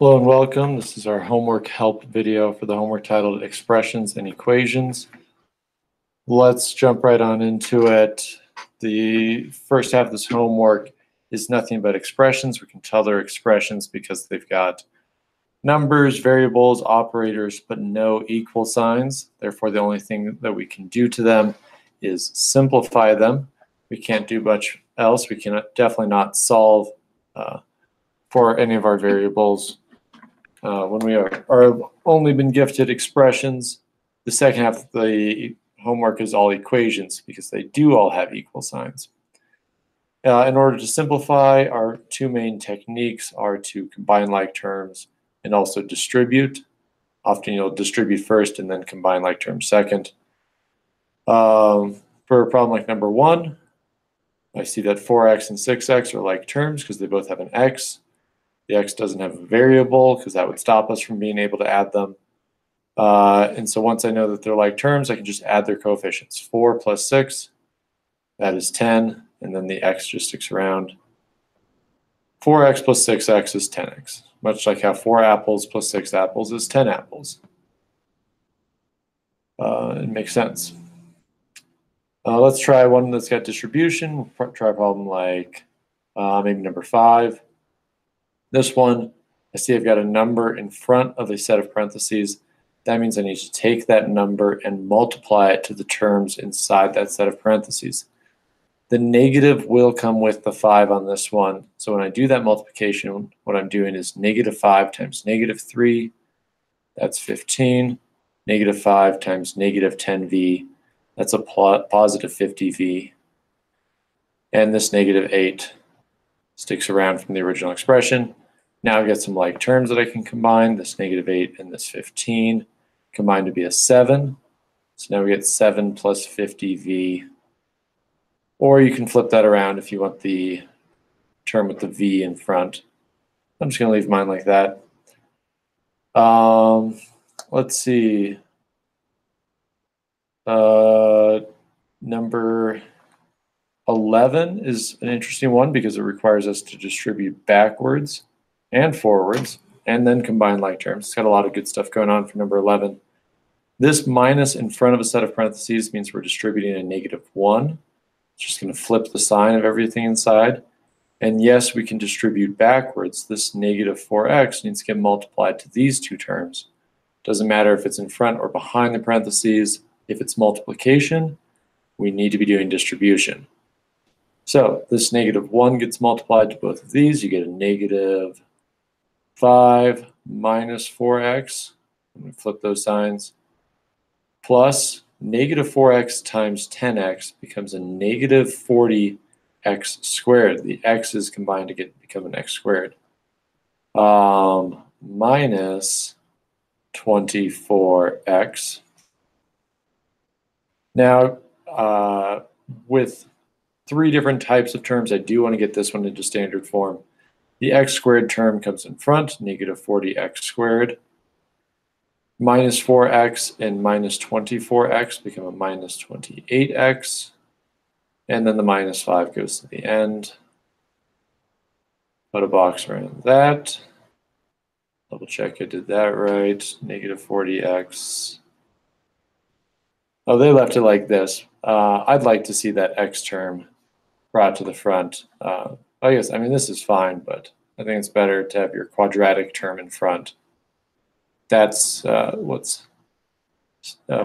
Hello and welcome. This is our homework help video for the homework titled Expressions and Equations. Let's jump right on into it. The first half of this homework is nothing but expressions. We can tell they're expressions because they've got numbers, variables, operators, but no equal signs. Therefore, the only thing that we can do to them is simplify them. We can't do much else. We can definitely not solve for any of our variables. When we are only been gifted expressions, the second half of the homework is all equations because they do all have equal signs. In order to simplify, our two main techniques are to combine like terms and also distribute. Often you'll distribute first and then combine like terms second. For a problem like number 1, I see that 4x and 6x are like terms because they both have an x. The x doesn't have a variable because that would stop us from being able to add them. And so once I know that they're like terms, I can just add their coefficients. 4 plus 6, that is 10, and then the x just sticks around. 4x plus 6x is 10x, much like how 4 apples plus 6 apples is 10 apples. It makes sense. Let's try one that's got distribution. We'll try a problem like maybe number 5. This one, I see I've got a number in front of a set of parentheses. That means I need to take that number and multiply it to the terms inside that set of parentheses. The negative will come with the 5 on this one. So when I do that multiplication, what I'm doing is negative 5 times negative 3, that's 15. Negative 5 times negative 10v, that's a positive 50v. And this negative 8 sticks around from the original expression. Now I've got some like terms that I can combine, this negative 8 and this 15, combined to be a 7. So now we get 7 plus 50v. Or you can flip that around if you want the term with the v in front. I'm just going to leave mine like that. Let's see. Number 11 is an interesting one because it requires us to distribute backwards and forwards and then combine like terms. It's got a lot of good stuff going on for number 11. This minus in front of a set of parentheses means we're distributing a negative 1. It's just going to flip the sign of everything inside. And yes, we can distribute backwards. This negative 4x needs to get multiplied to these two terms. Doesn't matter if it's in front or behind the parentheses. If it's multiplication, we need to be doing distribution. So this negative 1 gets multiplied to both of these. You get a negative 5 minus 4x. I'm going to flip those signs. Plus negative 4x times 10x becomes a negative 40x squared. The x's combined to become an x squared. Minus 24x. Now, with 3 different types of terms, I do want to get this one into standard form. The x squared term comes in front, negative 40x squared. Minus 4x and minus 24x become a minus 28x. And then the minus 5 goes to the end. Put a box around that. Double check I did that right. Negative 40x. Oh, they left it like this. I'd like to see that x term brought to the front. I guess, I mean, this is fine, but I think it's better to have your quadratic term in front. That's what's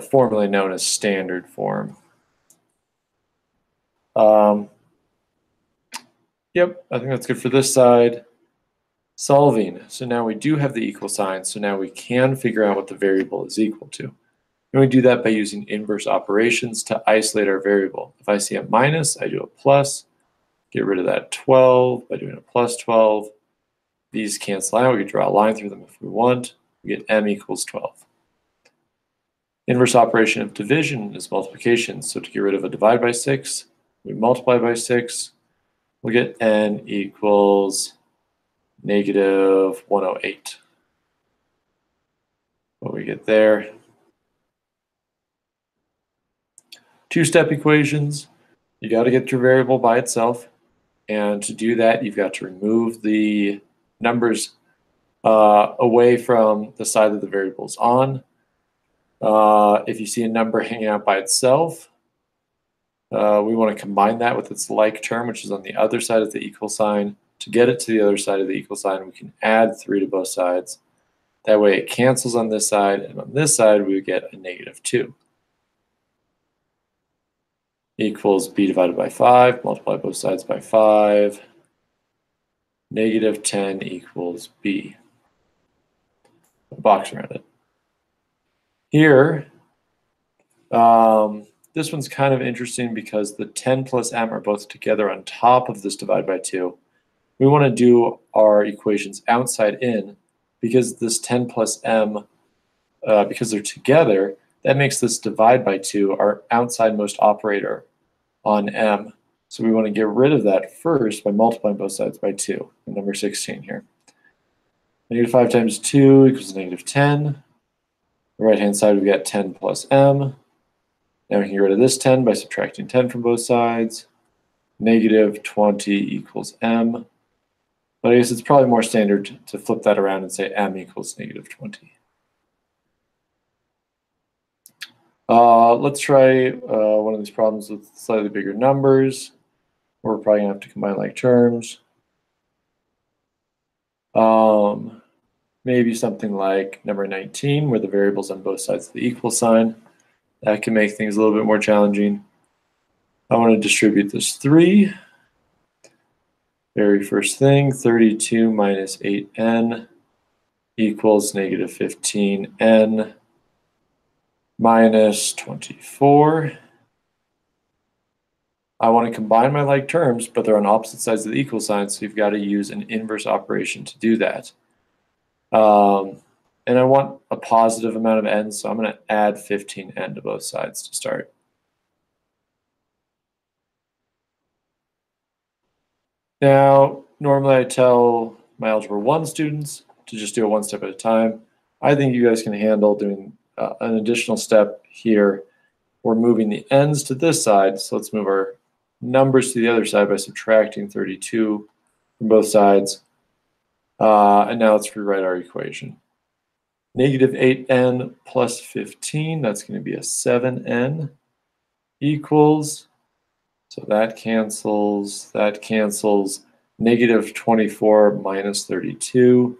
formerly known as standard form. Yep, I think that's good for this side. Solving. So now we do have the equal sign, so now we can figure out what the variable is equal to. And we do that by using inverse operations to isolate our variable. If I see a minus, I do a plus. Get rid of that 12 by doing a plus 12. These cancel out. We can draw a line through them if we want. We get m equals 12. Inverse operation of division is multiplication. So to get rid of a divide by 6, we multiply by 6. We'll get n equals negative 108. What we get there. Two-step equations. You got to get your variable by itself. And to do that, you've got to remove the numbers away from the side that the variable is on. If you see a number hanging out by itself, we want to combine that with its like term, which is on the other side of the equal sign. To get it to the other side of the equal sign, we can add 3 to both sides. That way it cancels on this side, and on this side we get a -2. Equals b divided by 5, multiply both sides by 5. -10 equals b. A box around it. Here, this one's kind of interesting because the 10 plus m are both together on top of this divide by 2. We want to do our equations outside in because this 10 plus m, because they're together, that makes this divide by 2 our outsidemost operator on m. So we want to get rid of that first by multiplying both sides by 2, number 16 here. -5 times 2 equals -10. The right-hand side, we've got 10 plus m. Now we can get rid of this 10 by subtracting 10 from both sides. -20 equals m. But I guess it's probably more standard to flip that around and say m equals -20. Let's try one of these problems with slightly bigger numbers. We're probably going to have to combine like terms. Maybe something like number 19, where the variable's on both sides of the equal sign. That can make things a little bit more challenging. I want to distribute this 3. Very first thing, 32 minus 8n equals -15n minus 24. I want to combine my like terms, but they're on opposite sides of the equal sign, so you've got to use an inverse operation to do that. And I want a positive amount of n, so I'm going to add 15n to both sides to start. Now, normally I tell my Algebra 1 students to just do it one step at a time. I think you guys can handle doing an additional step here. We're moving the n's to this side, so let's move our numbers to the other side by subtracting 32 from both sides. And now let's rewrite our equation. -8n plus 15, that's going to be a 7n equals, so that cancels, -24 minus 32,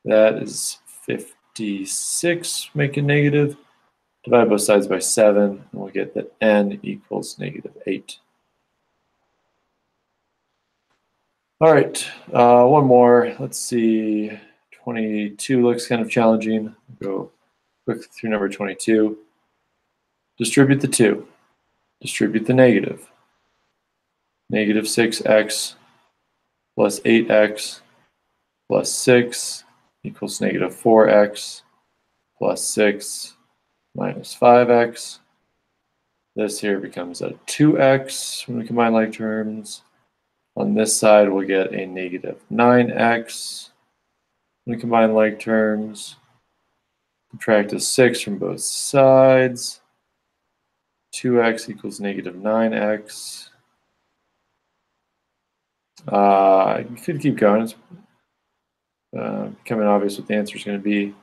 that is 56, make it negative. Divide both sides by 7, and we'll get that n equals -8. All right, one more. Let's see. 22 looks kind of challenging. Go quick through number 22. Distribute the 2. Distribute the negative. -6x plus 8x plus 6 equals -4x plus 6 minus 5x. This here becomes a 2x when we combine like terms. On this side, we'll get a -9x when we combine like terms. Subtract a 6 from both sides. 2x equals -9x. You could keep going. It's becoming obvious what the answer is going to be.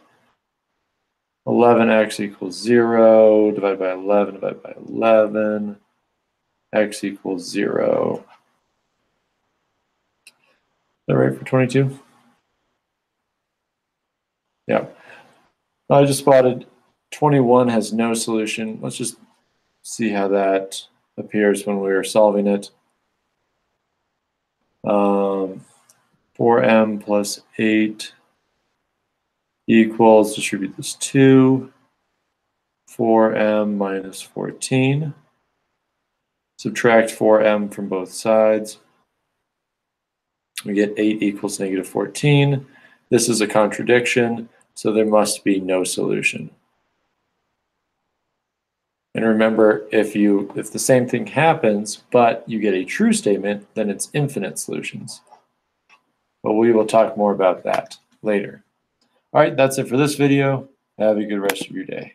11x equals 0, divided by 11, divided by 11, x equals 0. Is that right for 22? Yeah. I just spotted 21 has no solution. Let's just see how that appears when we are solving it. 4m plus 8 equals, distribute this 2, 4m minus 14. Subtract 4m from both sides. We get 8 equals -14. This is a contradiction, so there must be no solution. And remember, if the same thing happens, but you get a true statement, then it's infinite solutions. But we will talk more about that later. All right, that's it for this video. Have a good rest of your day.